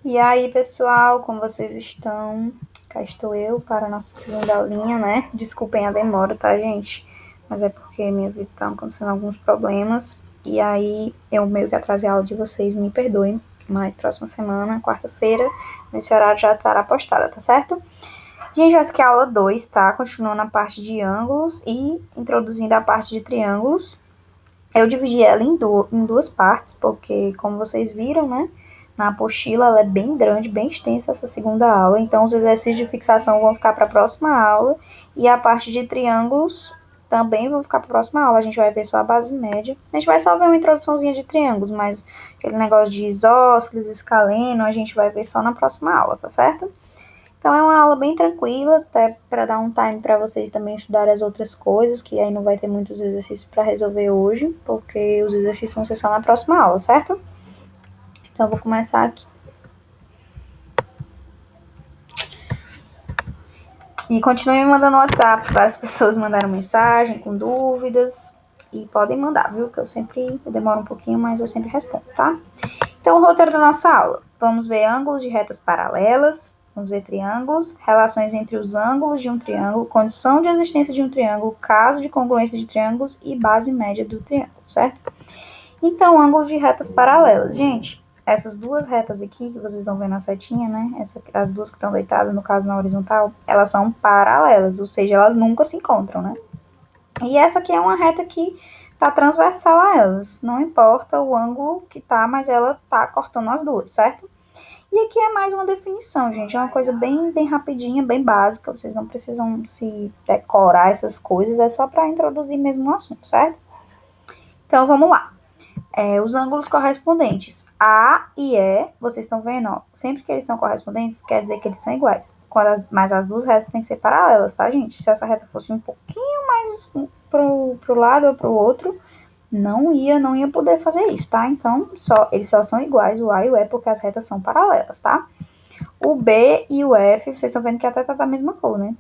E aí, pessoal, como vocês estão? Cá estou eu para a nossa segunda aulinha, né? Desculpem a demora, tá, gente? Mas é porque minha vida tá acontecendo alguns problemas. E aí, eu meio que atrasei a aula de vocês, me perdoem. Mas próxima semana, quarta-feira, nesse horário já estará postada, tá certo? Gente, essa aqui é a aula 2, tá? Continuando a parte de ângulos e introduzindo a parte de triângulos. Eu dividi ela em duas partes, porque, como vocês viram, né? Na apostila, ela é bem grande, bem extensa essa segunda aula. Então, os exercícios de fixação vão ficar para a próxima aula. E a parte de triângulos também vão ficar para a próxima aula. A gente vai ver só a base média. A gente vai só ver uma introduçãozinha de triângulos, mas aquele negócio de isósceles, escaleno, a gente vai ver só na próxima aula, tá certo? Então, é uma aula bem tranquila, até para dar um time para vocês também estudarem as outras coisas, que aí não vai ter muitos exercícios para resolver hoje, porque os exercícios vão ser só na próxima aula, certo? Então, eu vou começar aqui. E continue me mandando no WhatsApp, várias pessoas mandaram mensagem com dúvidas, e podem mandar, viu? Que eu demoro um pouquinho, mas eu sempre respondo, tá? Então, o roteiro da nossa aula. Vamos ver ângulos de retas paralelas, vamos ver triângulos, relações entre os ângulos de um triângulo, condição de existência de um triângulo, caso de congruência de triângulos e base média do triângulo, certo? Então, ângulos de retas paralelas. Gente, essas duas retas aqui, que vocês estão vendo na setinha, né? As duas que estão deitadas, no caso na horizontal, elas são paralelas, ou seja, elas nunca se encontram, né? E essa aqui é uma reta que tá transversal a elas. Não importa o ângulo que tá, mas ela tá cortando as duas, certo? E aqui é mais uma definição, gente. É uma coisa bem rapidinha, bem básica. Vocês não precisam se decorar essas coisas. É só para introduzir mesmo o assunto, certo? Então, vamos lá. Os ângulos correspondentes A e E, vocês estão vendo, ó, sempre que eles são correspondentes, quer dizer que eles são iguais. Mas as duas retas têm que ser paralelas, tá, gente? Se essa reta fosse um pouquinho mais pro lado ou pro outro, não ia poder fazer isso, tá? Então, eles só são iguais, o A e o E, porque as retas são paralelas, tá? O B e o F, vocês estão vendo que até tá da mesma cor, né?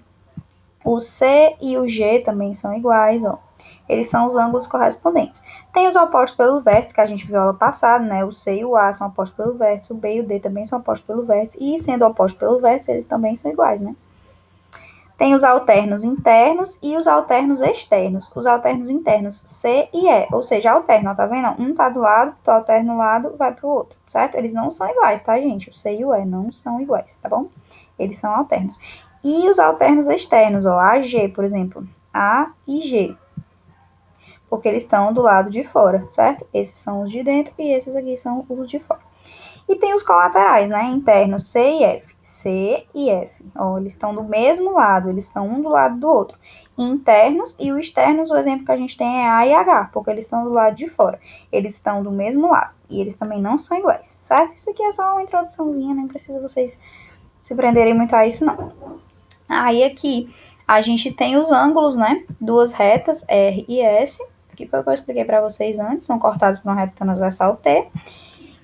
O C e o G também são iguais, ó. Eles são os ângulos correspondentes. Tem os opostos pelo vértice, que a gente viu aula passada, né? O C e o A são opostos pelo vértice, o B e o D também são opostos pelo vértice, e sendo opostos pelo vértice, eles também são iguais, né? Tem os alternos internos e os alternos externos. Os alternos internos, C e E, ou seja, alterno, tá vendo? Um tá do lado, tu alterna um lado, vai pro outro, certo? Eles não são iguais, tá, gente? O C e o E não são iguais, tá bom? Eles são alternos. E os alternos externos, ó, AG, por exemplo, A e G, porque eles estão do lado de fora, certo? Esses são os de dentro e esses aqui são os de fora. E tem os colaterais, né? Internos C e F. C e F. Ó, eles estão do mesmo lado, eles estão um do lado do outro. Internos e os externos, o exemplo que a gente tem é A e H, porque eles estão do lado de fora. Eles estão do mesmo lado. E eles também não são iguais, certo? Isso aqui é só uma introduçãozinha, nem precisa vocês se prenderem muito a isso, não. Aí aqui a gente tem os ângulos, né? Duas retas, R e S, que foi o que eu expliquei para vocês antes, são cortados por uma reta transversal T,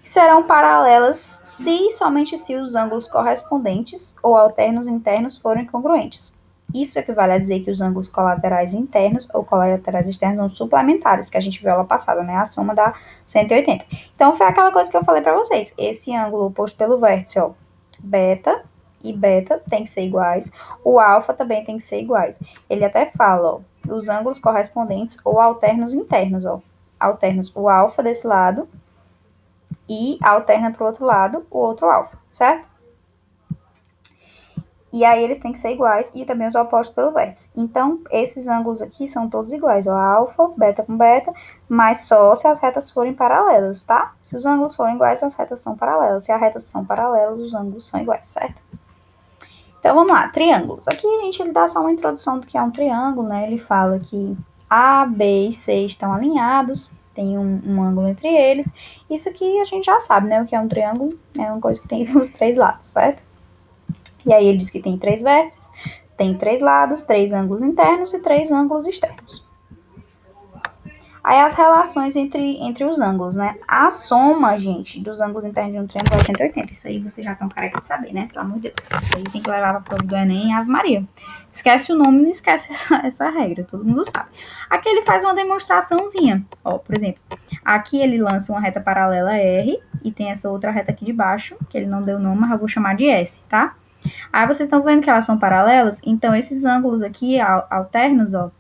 serão paralelas se somente se os ângulos correspondentes ou alternos internos forem congruentes. Isso equivale a dizer que os ângulos colaterais internos ou colaterais externos são suplementares, que a gente viu lá passada, né? A soma dá 180. Então, foi aquela coisa que eu falei para vocês. Esse ângulo oposto pelo vértice, ó, beta e beta tem que ser iguais. O alfa também tem que ser iguais. Ele até fala, ó, os ângulos correspondentes ou alternos internos, ó. Alternos o alfa desse lado e alterna para o outro lado o outro alfa, certo? E aí eles têm que ser iguais e também os opostos pelo vértice. Então, esses ângulos aqui são todos iguais, ó, alfa, beta com beta, mas só se as retas forem paralelas, tá? Se os ângulos forem iguais, as retas são paralelas. Se as retas são paralelas, os ângulos são iguais, certo? Então, vamos lá, triângulos. Aqui a gente dá só uma introdução do que é um triângulo, né? Ele fala que A, B e C estão alinhados, tem um ângulo entre eles. Isso aqui a gente já sabe, né? O que é um triângulo é uma coisa que tem os três lados, certo? E aí ele diz que tem três vértices, tem três lados, três ângulos internos e três ângulos externos. Aí as relações entre os ângulos, né? A soma, gente, dos ângulos internos de um triângulo é 180. Isso aí vocês já estão careca de saber, né? Pelo amor de Deus. Isso aí tem que levar para a prova do Enem, Ave Maria. Esquece o nome, não esquece essa regra, todo mundo sabe. Aqui ele faz uma demonstraçãozinha. Ó, por exemplo, aqui ele lança uma reta paralela R, e tem essa outra reta aqui de baixo, que ele não deu nome, mas eu vou chamar de S, tá? Aí vocês estão vendo que elas são paralelas, então esses ângulos aqui alternos, ó,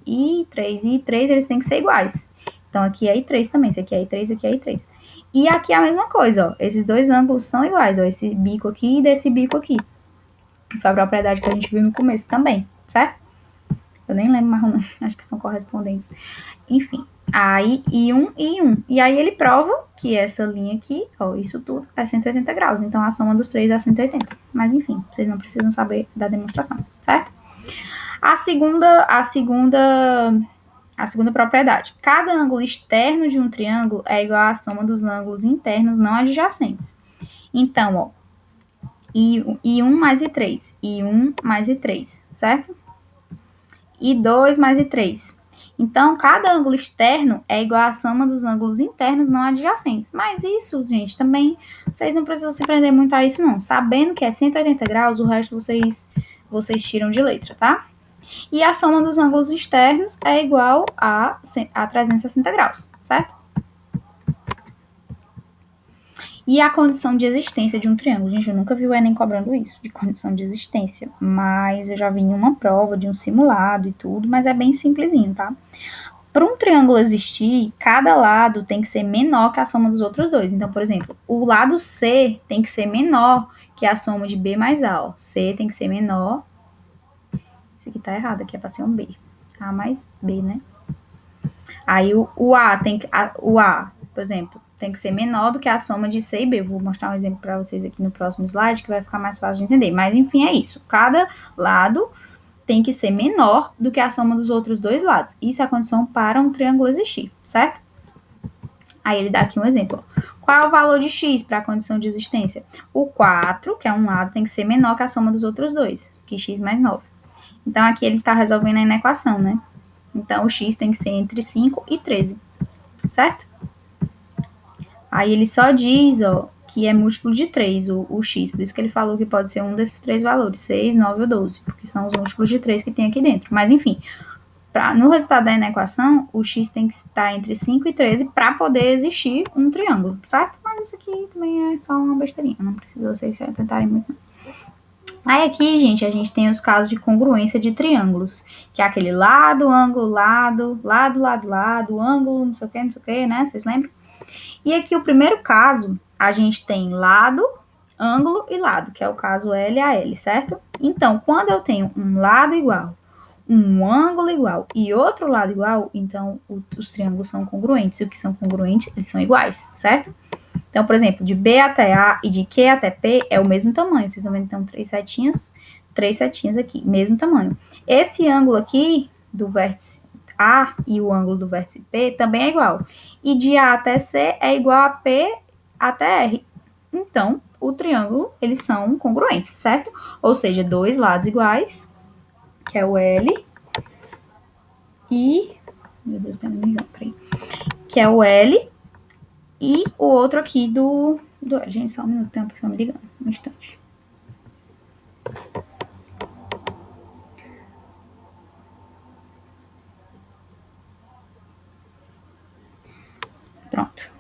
I3 e I3, eles têm que ser iguais. Então aqui é I3 também, esse aqui é I3, aqui é I3. E aqui é a mesma coisa, ó, esses dois ângulos são iguais, ó, esse bico aqui e desse bico aqui. Que foi a propriedade que a gente viu no começo também, certo? Eu nem lembro mais o nome, acho que são correspondentes. Enfim, aí I1 e I1. E aí ele prova que essa linha aqui, ó, isso tudo é 180 graus. Então a soma dos três é 180. Mas enfim, vocês não precisam saber da demonstração, certo? A segunda propriedade. Cada ângulo externo de um triângulo é igual à soma dos ângulos internos não adjacentes. Então, ó, I1 mais I3, I1 mais I3, certo? I2 mais I3. Então, cada ângulo externo é igual à soma dos ângulos internos não adjacentes. Mas isso, gente, também, vocês não precisam se prender muito a isso, não. Sabendo que é 180 graus, o resto vocês tiram de letra, tá? E a soma dos ângulos externos é igual a 360 graus, certo? E a condição de existência de um triângulo. Gente, eu nunca vi o Enem cobrando isso, de condição de existência. Mas eu já vi em uma prova, de um simulado e tudo, mas é bem simplesinho, tá? Para um triângulo existir, cada lado tem que ser menor que a soma dos outros dois. Então, por exemplo, o lado C tem que ser menor que a soma de B mais A. Ó. C tem que ser menor. Isso aqui tá errado, aqui é para ser um B. A mais B, né? Aí o A tem que... O A, por exemplo, tem que ser menor do que a soma de C e B. Eu vou mostrar um exemplo para vocês aqui no próximo slide, que vai ficar mais fácil de entender. Mas, enfim, é isso. Cada lado tem que ser menor do que a soma dos outros dois lados. Isso é a condição para um triângulo existir, certo? Aí ele dá aqui um exemplo. Qual é o valor de x para a condição de existência? O 4, que é um lado, tem que ser menor que a soma dos outros dois, que x mais 9. Então, aqui ele está resolvendo na equação, né? Então, o x tem que ser entre 5 e 13, certo? Aí ele só diz, ó, que é múltiplo de 3, o x. Por isso que ele falou que pode ser um desses três valores, 6, 9 ou 12, porque são os múltiplos de 3 que tem aqui dentro. Mas, enfim, no resultado da equação, o x tem que estar entre 5 e 13 para poder existir um triângulo, certo? Mas isso aqui também é só uma besteirinha, não precisa vocês tentarem muito. Aí aqui, gente, a gente tem os casos de congruência de triângulos, que é aquele lado, ângulo, lado, ângulo, não sei o que, né? Vocês lembram? E aqui o primeiro caso, a gente tem lado, ângulo e lado, que é o caso L a L, certo? Então, quando eu tenho um lado igual, um ângulo igual e outro lado igual, então os triângulos são congruentes. E o que são congruentes, eles são iguais, certo? Então, por exemplo, de B até A e de Q até P é o mesmo tamanho. Vocês estão vendo, então, três setinhas aqui, mesmo tamanho. Esse ângulo aqui do vértice A e o ângulo do vértice P também é igual. E de A até C é igual a P até R. Então, o triângulo, eles são congruentes, certo? Ou seja, dois lados iguais, que é o L, e... Meu Deus, tá me ligando, peraí. Que é o L, e o outro aqui do... Gente, só um minuto, tem uma pessoa me ligando, um instante. Pronto.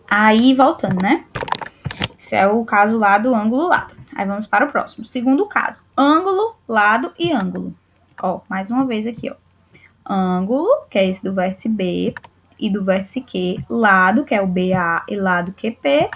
Aí, voltando, né? Esse é o caso lado, ângulo, lado. Aí vamos para o próximo. Segundo caso, ângulo, lado e ângulo. Ó, mais uma vez aqui, ó. Ângulo, que é esse do vértice B e do vértice Q. Lado, que é o BA e lado QP.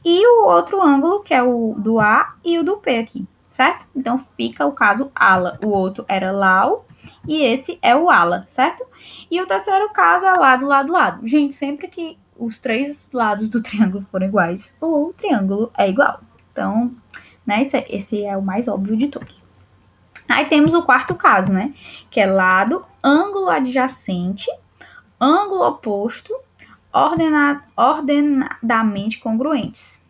E o outro ângulo, que é o do A e o do P aqui, certo? Então, fica o caso ala. O outro era lau e esse é o ala, certo? E o terceiro caso é lado, lado, lado. Gente, sempre que os três lados do triângulo forem iguais, o triângulo é igual. Então, né, esse é o mais óbvio de todos. Aí temos o quarto caso, né? Que é lado, ângulo adjacente, ângulo oposto, ordenadamente congruentes.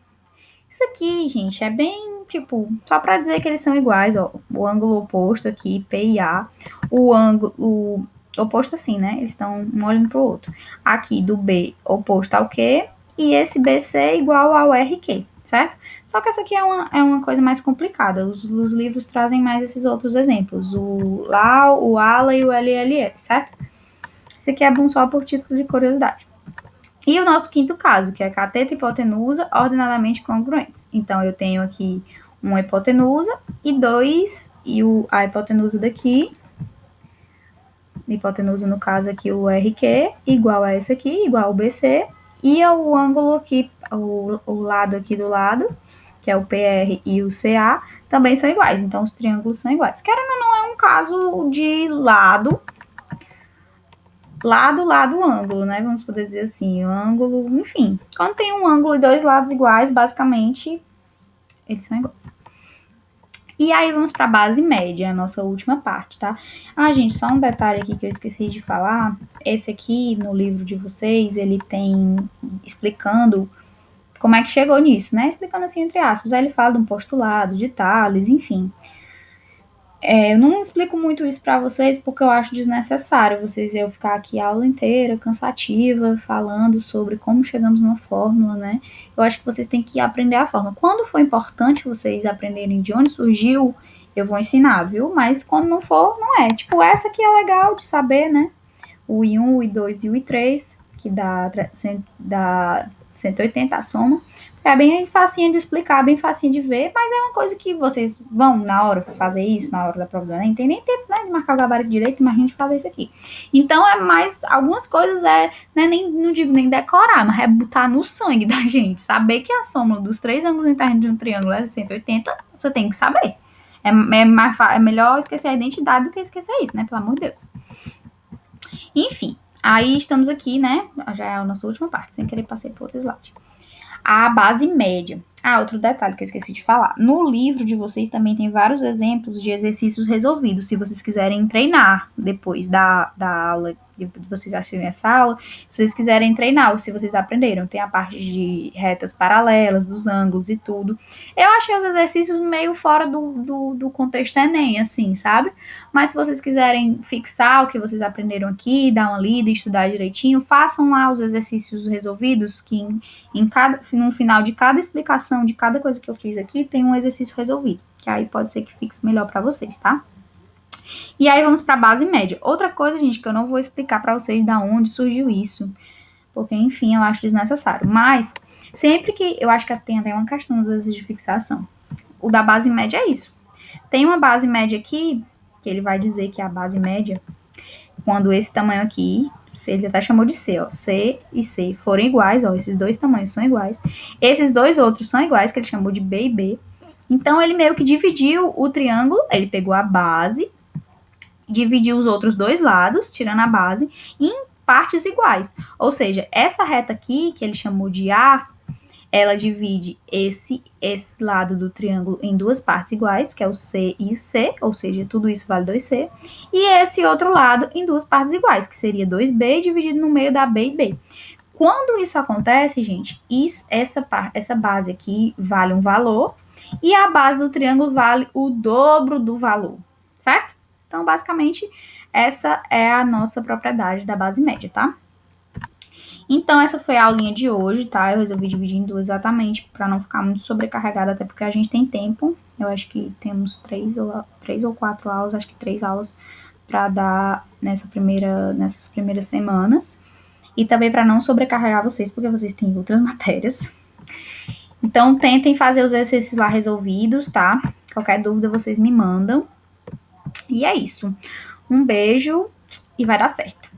Isso aqui, gente, é bem, tipo, só para dizer que eles são iguais, ó. O ângulo oposto aqui, P e A. O ângulo oposto assim, né? Eles estão um olhando pro outro. Aqui do B oposto ao Q e esse BC igual ao RQ, certo? Só que essa aqui é uma coisa mais complicada. Os livros trazem mais esses outros exemplos. O LAU, o ALA e o LLL, certo? Esse aqui é bom só por título de curiosidade. E o nosso quinto caso, que é cateto e hipotenusa ordenadamente congruentes. Então, eu tenho aqui uma hipotenusa e dois, a hipotenusa daqui, hipotenusa no caso aqui o RQ, igual a essa aqui, igual ao BC, e o ângulo aqui, o lado aqui do lado, que é o PR e o CA, também são iguais. Então, os triângulos são iguais. Querendo ou não, é um caso de lado, ângulo, né? Vamos poder dizer assim, o ângulo, enfim. Quando tem um ângulo e dois lados iguais, basicamente, eles são iguais. E aí vamos para a base média, a nossa última parte, tá? Ah, gente, só um detalhe aqui que eu esqueci de falar. Esse aqui, no livro de vocês, ele tem explicando como é que chegou nisso, né? Explicando assim, entre aspas. Aí ele fala de um postulado, de Tales, enfim. Eu não explico muito isso para vocês porque eu acho desnecessário vocês eu ficar aqui a aula inteira, cansativa, falando sobre como chegamos numa fórmula, né? Eu acho que vocês têm que aprender a fórmula. Quando for importante vocês aprenderem de onde surgiu, eu vou ensinar, viu? Mas quando não for, não é. Tipo, essa aqui é legal de saber, né? O I1, o I2 e o I3, que dá 180 a soma. É bem facinho de explicar, bem facinho de ver, mas é uma coisa que vocês vão na hora fazer isso, na hora da prova do Enem, tem nem tempo, né, de marcar o gabarito direito, imagina de fazer isso aqui. Então é mais, algumas coisas né, não digo nem decorar, mas é botar no sangue da gente, saber que a soma dos três ângulos internos de um triângulo é 180, você tem que saber. É melhor esquecer a identidade do que esquecer isso, né, pelo amor de Deus. Enfim, aí estamos aqui, né, já é a nossa última parte, sem querer passei para outro slide. A base média. Ah, outro detalhe que eu esqueci de falar. No livro de vocês também tem vários exemplos de exercícios resolvidos, se vocês quiserem treinar depois da aula, de vocês assistirem essa aula, se vocês quiserem treinar, ou se vocês aprenderam, tem a parte de retas paralelas, dos ângulos e tudo. Eu achei os exercícios meio fora do contexto Enem, assim, sabe? Mas se vocês quiserem fixar o que vocês aprenderam aqui, dar uma lida e estudar direitinho, façam lá os exercícios resolvidos, que no final de cada explicação de cada coisa que eu fiz aqui, tem um exercício resolvido, que aí pode ser que fixe melhor para vocês, tá? E aí vamos para a base média. Outra coisa, gente, que eu não vou explicar para vocês da onde surgiu isso, porque, enfim, eu acho desnecessário. Mas, sempre que... Eu acho que tem até uma questão nos exercícios de fixação. O da base média é isso. Tem uma base média aqui, que ele vai dizer que a base média, quando esse tamanho aqui, ele até chamou de C, ó, C e C forem iguais, ó, esses dois tamanhos são iguais. Esses dois outros são iguais, que ele chamou de B e B. Então, ele meio que dividiu o triângulo, ele pegou a base, dividiu os outros dois lados, tirando a base, em partes iguais. Ou seja, essa reta aqui, que ele chamou de A, ela divide esse lado do triângulo em duas partes iguais, que é o C e o C, ou seja, tudo isso vale 2C, e esse outro lado em duas partes iguais, que seria 2B dividido no meio da B e B. Quando isso acontece, gente, essa base aqui vale um valor, e a base do triângulo vale o dobro do valor, certo? Então, basicamente, essa é a nossa propriedade da base média, tá? Então, essa foi a aulinha de hoje, tá? Eu resolvi dividir em duas exatamente para não ficar muito sobrecarregada, até porque a gente tem tempo. Eu acho que temos três ou quatro aulas, acho que 3 aulas para dar nessas primeiras semanas. E também para não sobrecarregar vocês, porque vocês têm outras matérias. Então, tentem fazer os exercícios lá resolvidos, tá? Qualquer dúvida vocês me mandam. E é isso. Um beijo e vai dar certo.